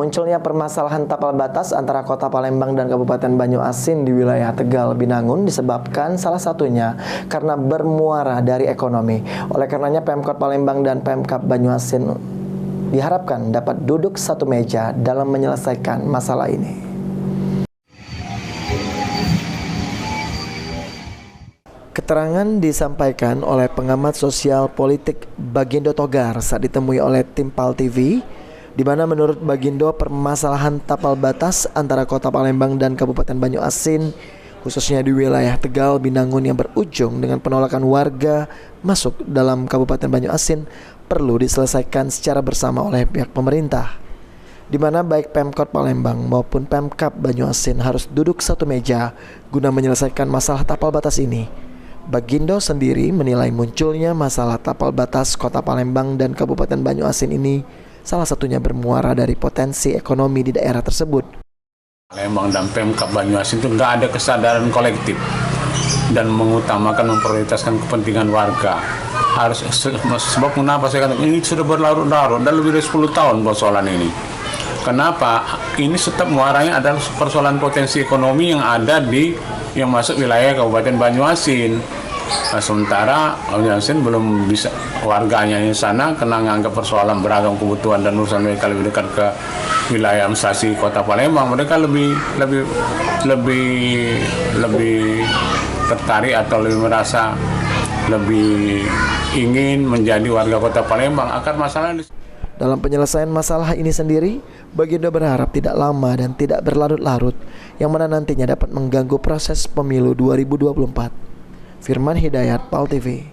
Munculnya permasalahan tapal batas antara Kota Palembang dan Kabupaten Banyuasin di wilayah Tegal, Binangun disebabkan salah satunya karena bermuara dari ekonomi. Oleh karenanya Pemkot Palembang dan Pemkab Banyuasin diharapkan dapat duduk satu meja dalam menyelesaikan masalah ini. Keterangan disampaikan oleh pengamat sosial politik Bagindo Togar saat ditemui oleh tim PAL TV, di mana menurut Bagindo permasalahan tapal batas antara Kota Palembang dan Kabupaten Banyuasin, khususnya di wilayah Tegal, Binangun yang berujung dengan penolakan warga masuk dalam Kabupaten Banyuasin perlu diselesaikan secara bersama oleh pihak pemerintah, di mana baik Pemkot Palembang maupun Pemkab Banyuasin harus duduk satu meja guna menyelesaikan masalah tapal batas ini. Bagindo sendiri menilai munculnya masalah tapal batas Kota Palembang dan Kabupaten Banyuasin ini salah satunya bermuara dari potensi ekonomi di daerah tersebut. Palembang dan Pemkab Banyuasin itu nggak ada kesadaran kolektif dan mengutamakan memprioritaskan kepentingan warga. Harus sebab kenapa saya katakan ini sudah berlarut-larut dan lebih dari 10 tahun persoalan ini. Kenapa? Ini tetap muaranya adalah persoalan potensi ekonomi yang ada yang masuk wilayah Kabupaten Banyuasin. Nah, sementara Banyuasin belum bisa, warganya di sana kena nganggap persoalan beragam kebutuhan dan urusan mereka lebih dekat ke wilayah administrasi Kota Palembang. Mereka lebih tertarik atau lebih merasa lebih ingin menjadi warga Kota Palembang. Akar masalah dalam penyelesaian masalah ini sendiri, Bagindo berharap tidak lama dan tidak berlarut-larut, yang mana nantinya dapat mengganggu proses pemilu 2024. Firman Hidayat, PAL TV.